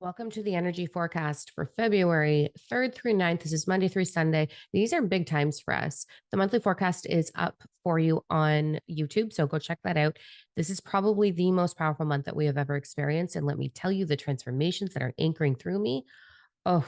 Welcome to the energy forecast for February 3rd through 9th. This is Monday through Sunday. These are big times for us. The monthly forecast is up for you on YouTube, so go check that out. This is probably the most powerful month that we have ever experienced. And let me tell you, the transformations that are anchoring through me. Oh,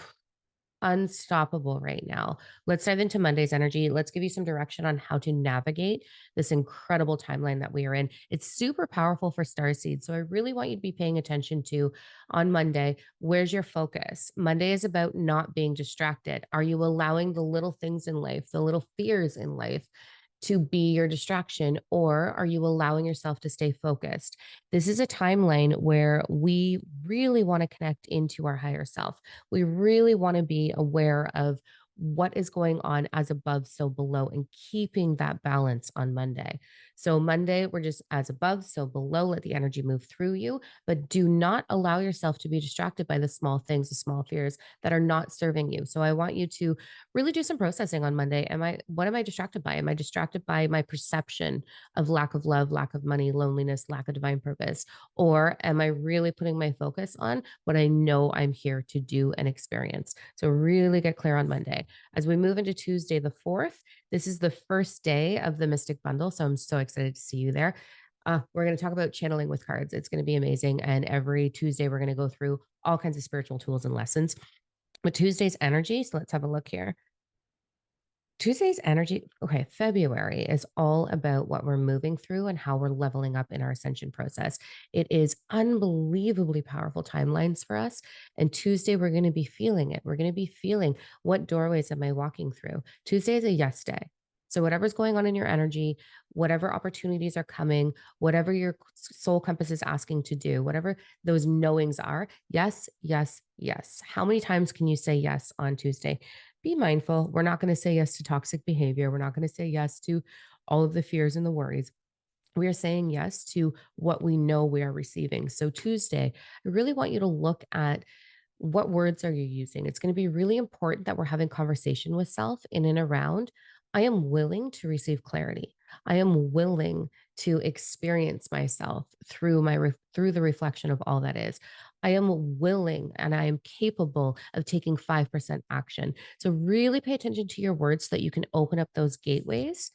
unstoppable right now. Let's dive into Monday's energy. Let's give you some direction on how to navigate this incredible timeline that we are in. It's super powerful for starseed. So I really want you to be paying attention to on Monday, where's your focus? Monday is about not being distracted. Are you allowing the little things in life, the little fears in life to be your distraction, or are you allowing yourself to stay focused? This is a timeline where we really want to connect into our higher self. We really want to be aware of what is going on as above, so below, and keeping that balance on Monday. So, Monday, we're just as above, so below, let the energy move through you, but do not allow yourself to be distracted by the small things, the small fears that are not serving you. So, I want you to really do some processing on Monday. What am I distracted by? Am I distracted by my perception of lack of love, lack of money, loneliness, lack of divine purpose? Or am I really putting my focus on what I know I'm here to do and experience? So really get clear on Monday. As we move into Tuesday, the 4th, this is the first day of the Mystic Bundle. So I'm so excited to see you there. We're going to talk about channeling with cards. It's going to be amazing. And every Tuesday, we're going to go through all kinds of spiritual tools and lessons. But Tuesday's energy, so let's have a look here. Tuesday's energy, okay, February is all about what we're moving through and how we're leveling up in our ascension process. It is unbelievably powerful timelines for us. And Tuesday, we're going to be feeling it. We're going to be feeling what doorways am I walking through. Tuesday is a yes day. So, whatever's going on in your energy, whatever opportunities are coming, whatever your soul compass is asking to do, whatever those knowings are, yes, yes, yes. How many times can you say yes on Tuesday? Be mindful. We're not going to say yes to toxic behavior. We're not going to say yes to all of the fears and the worries. We are saying yes to what we know we are receiving. So, Tuesday, I really want you to look at what words are you using. It's going to be really important that we're having conversation with self in and around. I am willing to receive clarity. I am willing to experience myself through through the reflection of all that is. I am willing and I am capable of taking 5% action. So really pay attention to your words so that you can open up those gateways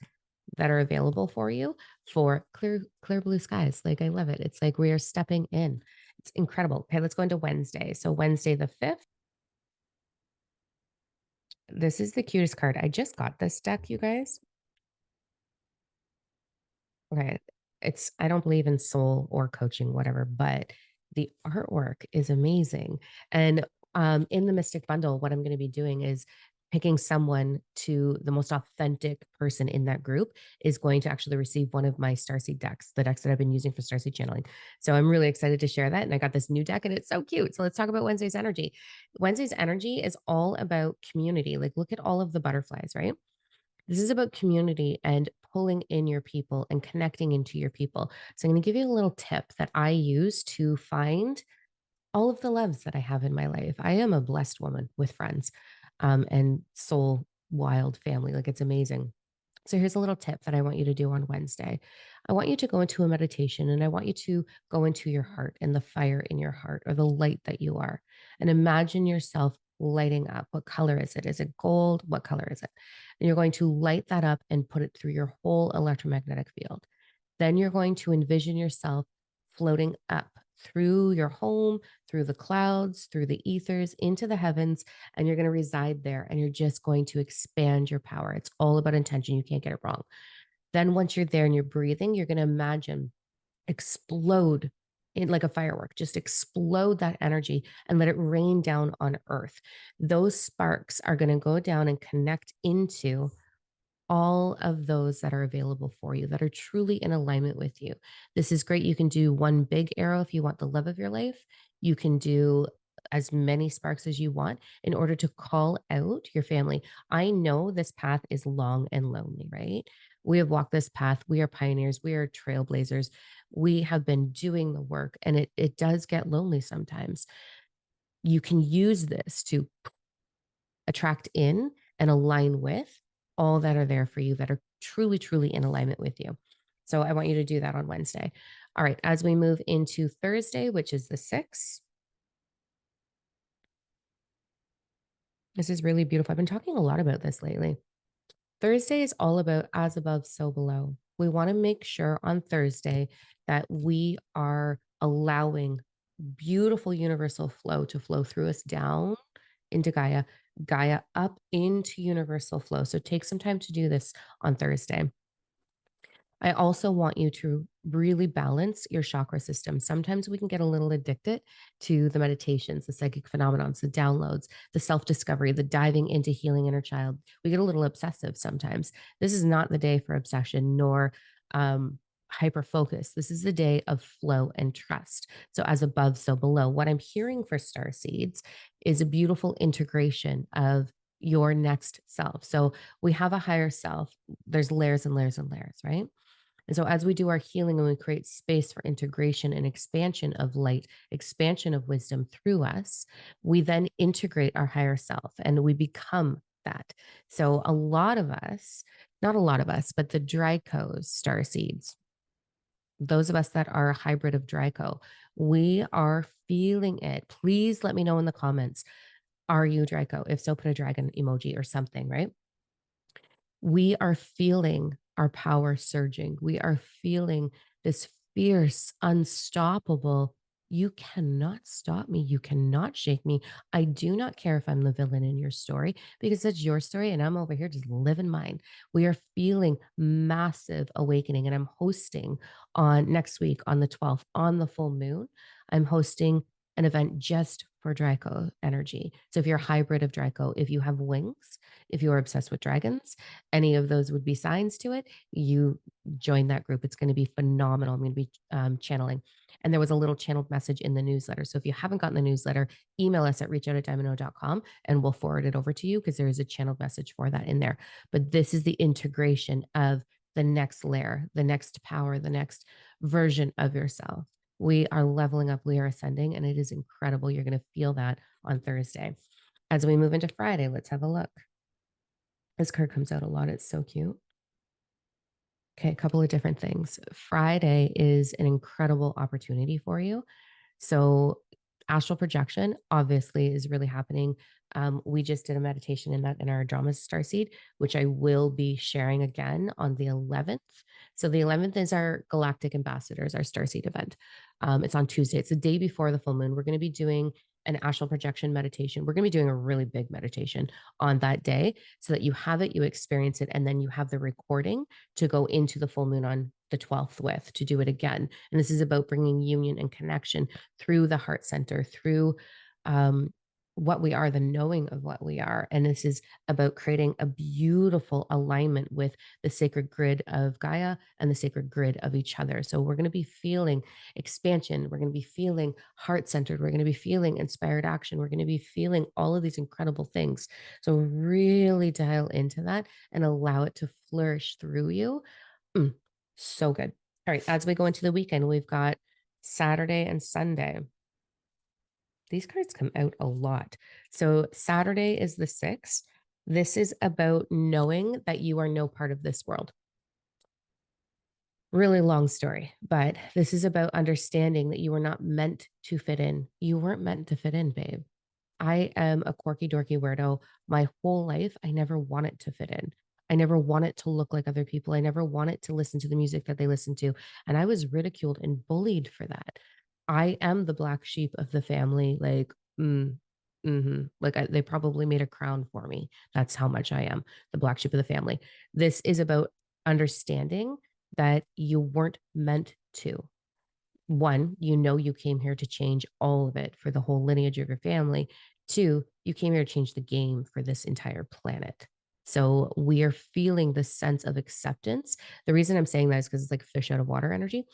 that are available for you for clear blue skies. Like I love it. It's like we are stepping in. It's incredible. Okay, let's go into Wednesday. So Wednesday the 5th. This is the cutest card. I just got this deck, you guys. Okay. It's I don't believe in soul or coaching, whatever, but the artwork is amazing. And in the Mystic Bundle, what I'm going to be doing is picking someone to the most authentic person in that group is going to actually receive one of my Starseed decks, the decks that I've been using for Starseed channeling. So I'm really excited to share that. And I got this new deck and it's so cute. So let's talk about Wednesday's energy. Wednesday's energy is all about community. Like, look at all of the butterflies, right? This is about community and pulling in your people and connecting into your people. So I'm going to give you a little tip that I use to find all of the loves that I have in my life. I am a blessed woman with friends and soul wild family. Like it's amazing. So here's a little tip that I want you to do on Wednesday. I want you to go into a meditation and I want you to go into your heart and the fire in your heart or the light that you are and imagine yourself lighting up. What color is it? Is it gold? What color is it? And you're going to light that up and put it through your whole electromagnetic field. Then you're going to envision yourself floating up through your home, through the clouds, through the ethers, into the heavens, and you're going to reside there and you're just going to expand your power. It's all about intention. You can't get it wrong. Then once you're there and you're breathing, you're going to imagine explode in like a firework, just explode that energy and let it rain down on earth. Those sparks are going to go down and connect into all of those that are available for you that are truly in alignment with you. This is great. You can do one big arrow if you want the love of your life. You can do as many sparks as you want in order to call out your family. I know this path is long and lonely, right? We have walked this path. We are pioneers. We are trailblazers. We have been doing the work and it does get lonely sometimes. You can use this to attract in and align with all that are there for you that are truly, truly in alignment with you. So I want you to do that on Wednesday. All right. As we move into Thursday, which is the 6th, This is really beautiful. I've been talking a lot about this lately. Thursday is all about as above, so below. We want to make sure on Thursday that we are allowing beautiful universal flow to flow through us down into Gaia, Gaia up into universal flow. So take some time to do this on Thursday. I also want you to really balance your chakra system. Sometimes we can get a little addicted to the meditations, the psychic phenomenons, the downloads, the self discovery, the diving into healing inner child. We get a little obsessive sometimes. This is not the day for obsession nor hyper focus. This is the day of flow and trust. So, as above, so below. What I'm hearing for star seeds is a beautiful integration of your next self. So, we have a higher self. There's layers and layers and layers, right? And so, as we do our healing and we create space for integration and expansion of light, expansion of wisdom through us, we then integrate our higher self and we become that. So, a lot of us, not a lot of us, but the Dracos, star seeds, those of us that are a hybrid of Draco, we are feeling it. Please let me know in the comments. Are you Draco? If so, put a dragon emoji or something, right? We are feeling our power surging. We are feeling this fierce, unstoppable. You cannot stop me. You cannot shake me. I do not care if I'm the villain in your story because it's your story and I'm over here just living mine. We are feeling massive awakening. And I'm hosting on next week on the 12th on the full moon. I'm hosting an event just for Draco energy. So if you're a hybrid of Draco, if you have wings, if you are obsessed with dragons, any of those would be signs to it, you join that group. It's going to be phenomenal. I'm going to be channeling. And there was a little channeled message in the newsletter. So if you haven't gotten the newsletter, email us at reachout@diamond.com and we'll forward it over to you because there is a channeled message for that in there. But this is the integration of the next layer, the next power, the next version of yourself. We are leveling up, we are ascending, and it is incredible. You're going to feel that on Thursday. As we move into Friday, let's have a look. This card comes out a lot. It's so cute. Okay, a couple of different things. Friday is an incredible opportunity for you. So, astral projection obviously is really happening. We just did a meditation in that in our drama starseed, which I will be sharing again on the 11th. So, the 11th is our Galactic Ambassadors, our starseed event. It's on Tuesday. It's the day before the full moon. We're going to be doing an astral projection meditation. We're going to be doing a really big meditation on that day so that you have it, you experience it, and then you have the recording to go into the full moon on the 12th with to do it again. And this is about bringing union and connection through the heart center, through what we are, the knowing of what we are. And this is about creating a beautiful alignment with the sacred grid of Gaia and the sacred grid of each other. So we're going to be feeling expansion. We're going to be feeling heart centered. We're going to be feeling inspired action. We're going to be feeling all of these incredible things. So really dial into that and allow it to flourish through you. So good. All right. As we go into the weekend, we've got Saturday and Sunday. These cards come out a lot. So Saturday is the 6th. This is about knowing that you are no part of this world. Really long story, but this is about understanding that you were not meant to fit in. You weren't meant to fit in, babe. I am a quirky, dorky weirdo. My whole life, I never wanted to fit in. I never wanted to look like other people. I never wanted to listen to the music that they listen to. And I was ridiculed and bullied for that. I am the black sheep of the family. Like, like they probably made a crown for me. That's how much I am the black sheep of the family. This is about understanding that you weren't meant to. One, you know, you came here to change all of it for the whole lineage of your family. Two, you came here to change the game for this entire planet. So we are feeling the sense of acceptance. The reason I'm saying that is because it's like fish out of water energy.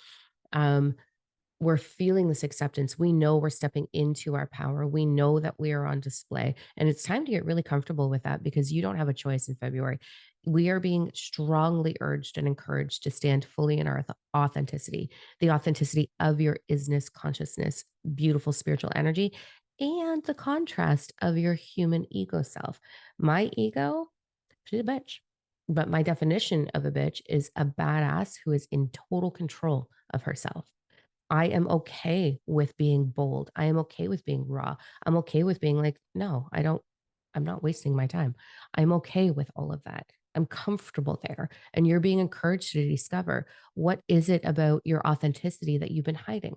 Um, we're feeling this acceptance. We know we're stepping into our power. We know that we are on display. And it's time to get really comfortable with that because you don't have a choice in February. We are being strongly urged and encouraged to stand fully in our authenticity, the authenticity of your isness consciousness, beautiful spiritual energy, and the contrast of your human ego self. My ego, she's a bitch. But my definition of a bitch is a badass who is in total control of herself. I am okay with being bold. I am okay with being raw. I'm okay with being like, no, I don't. I'm not wasting my time. I'm okay with all of that. I'm comfortable there. And you're being encouraged to discover what is it about your authenticity that you've been hiding?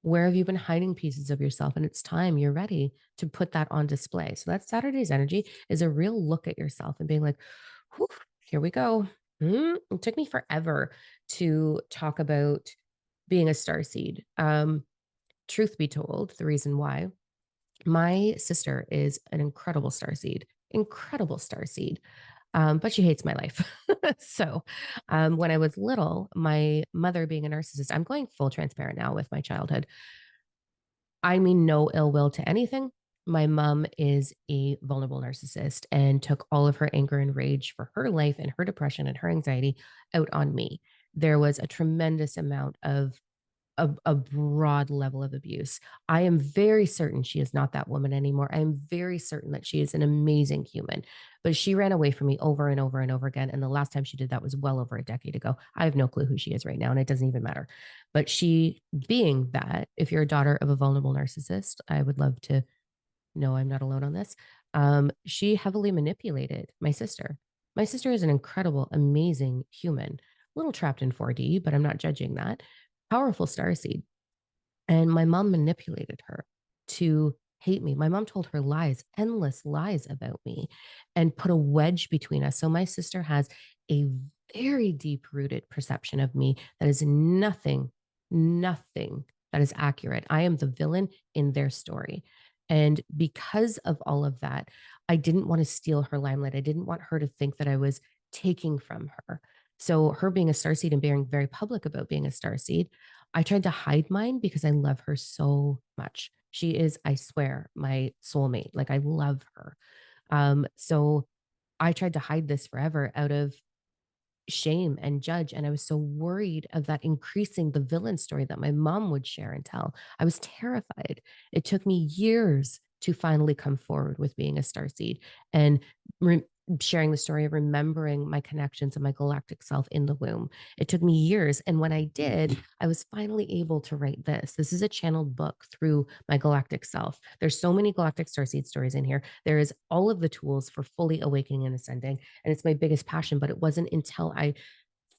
Where have you been hiding pieces of yourself? And it's time you're ready to put that on display. So that's Saturday's energy is a real look at yourself and being like, whew, here we go. It took me forever to talk about being a star seed. Truth be told, the reason why my sister is an incredible star seed, but she hates my life. So, when I was little, my mother being a narcissist, I'm going full transparent now with my childhood. I mean, no ill will to anything. My mom is a vulnerable narcissist and took all of her anger and rage for her life and her depression and her anxiety out on me. There was a tremendous amount of a broad level of abuse. I am very certain she is not that woman anymore. I am very certain that she is an amazing human, but she ran away from me over and over and over again. And the last time she did that was well over a decade ago. I have no clue who she is right now, and it doesn't even matter. But she, being that, if you're a daughter of a vulnerable narcissist, I would love to know I'm not alone on this. She heavily manipulated my sister. My sister is an incredible, amazing human, a little trapped in 4D, but I'm not judging that. Powerful starseed. And my mom manipulated her to hate me. My mom told her lies, endless lies about me, and put a wedge between us. So my sister has a very deep rooted perception of me that is nothing that is accurate. I am the villain in their story. And because of all of that, I didn't want to steal her limelight. I didn't want her to think that I was taking from her. So, her being a starseed and being very public about being a starseed, I tried to hide mine because I love her so much. She is, I swear, my soulmate. Like, I love her. So I tried to hide this forever out of shame and judge. And I was so worried of that increasing the villain story that my mom would share and tell. I was terrified. It took me years to finally come forward with being a starseed and re- sharing the story of remembering my connections and my galactic self in the womb. It took me years. And when I did, I was finally able to write this. This is a channeled book through my galactic self. There's so many galactic starseed stories in here. There is all of the tools for fully awakening and ascending. And it's my biggest passion. But it wasn't until I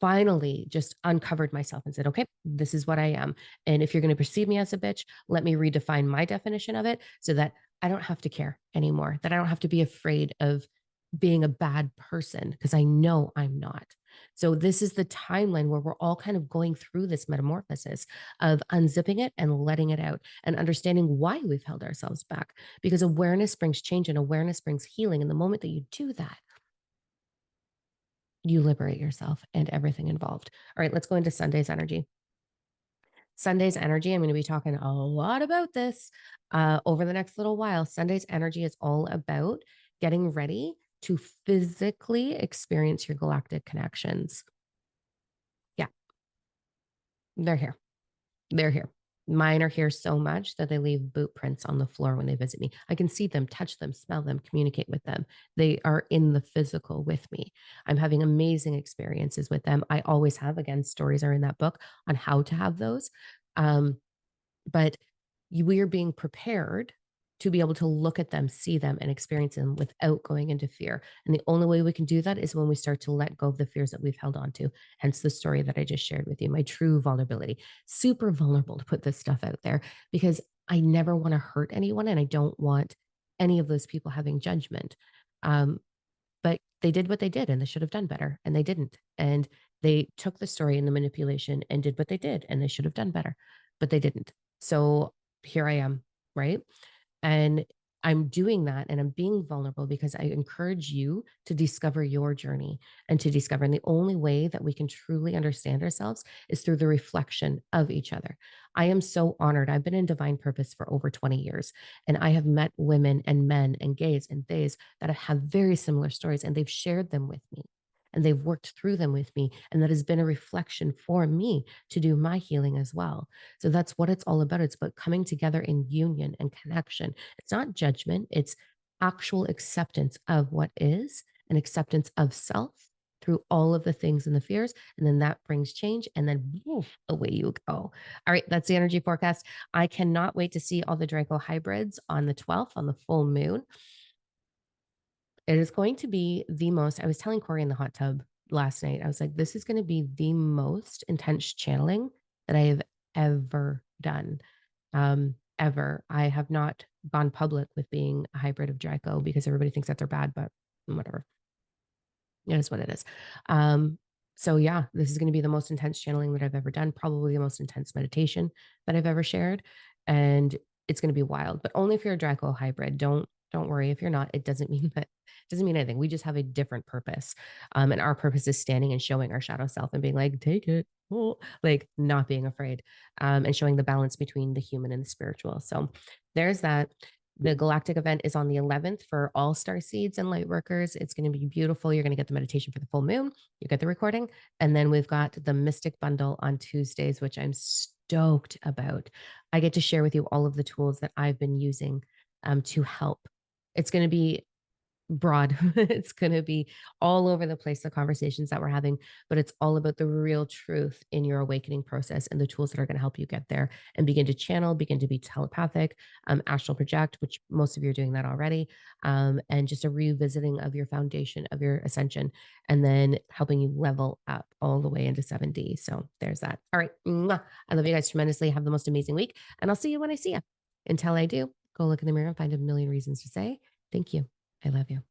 finally just uncovered myself and said, okay, this is what I am. And if you're going to perceive me as a bitch, let me redefine my definition of it so that I don't have to care anymore, that I don't have to be afraid of being a bad person because I know I'm not. So, this is the timeline where we're all kind of going through this metamorphosis of unzipping it and letting it out and understanding why we've held ourselves back. Because awareness brings change and awareness brings healing. And the moment that you do that, you liberate yourself and everything involved. All right, let's go into Sunday's energy. Sunday's energy, I'm going to be talking a lot about this over the next little while. Sunday's energy is all about getting ready to physically experience your galactic connections. Yeah, they're here. They're here. Mine are here so much that they leave boot prints on the floor when they visit me. I can see them, touch them, smell them, communicate with them. They are in the physical with me. I'm having amazing experiences with them. I always have. Again, stories are in that book on how to have those. Um, but we are being prepared to be able to look at them, see them, and experience them without going into fear. And the only way we can do that is when we start to let go of the fears that we've held on to. Hence the story that I just shared with you, my true vulnerability. Super vulnerable to put this stuff out there because I never want to hurt anyone and I don't want any of those people having judgment. Um, but they did what they did and they should have done better and they didn't. And they took the story and the manipulation and did what they did and they should have done better, but they didn't. So here I am, right? And I'm doing that and I'm being vulnerable because I encourage you to discover your journey and to discover. And the only way that we can truly understand ourselves is through the reflection of each other. I am so honored. I've been in divine purpose for over 20 years, and I have met women and men and gays and theys that have very similar stories, and they've shared them with me. And they've worked through them with me. And that has been a reflection for me to do my healing as well. So that's what it's all about. It's about coming together in union and connection. It's not judgment, it's actual acceptance of what is and acceptance of self through all of the things and the fears. And then that brings change. And then woof, away you go. All right, that's the energy forecast. I cannot wait to see all the Draco hybrids on the 12th on the full moon. It is going to be the most, I was telling Corey in the hot tub last night, I was like, this is going to be the most intense channeling that I have ever done. Ever. I have not gone public with being a hybrid of Draco because everybody thinks that they're bad, but whatever. It is what it is. Um, so yeah, this is going to be the most intense channeling that I've ever done, probably the most intense meditation that I've ever shared. And it's going to be wild, but only if you're a Draco hybrid. Don't worry if you're not. It doesn't mean that doesn't mean anything. We just have a different purpose. And our purpose is standing and showing our shadow self and being like, take it. Oh, like not being afraid, and showing the balance between the human and the spiritual. So there's that. The Galactic event is on the 11th for all star seeds and light workers. It's going to be beautiful. You're going to get the meditation for the full moon. You get the recording. And then we've got the Mystic Bundle on Tuesdays, which I'm stoked about. I get to share with you all of the tools that I've been using to help. It's going to be broad. It's going to be all over the place, the conversations that we're having, but it's all about the real truth in your awakening process and the tools that are going to help you get there and begin to channel, begin to be telepathic, astral project, which most of you are doing that already, and just a revisiting of your foundation, of your ascension, and then helping you level up all the way into 7D. So there's that. All right. Mwah. I love you guys tremendously. Have the most amazing week, and I'll see you when I see you. Until I do, go look in the mirror and find a million reasons to say thank you. I love you.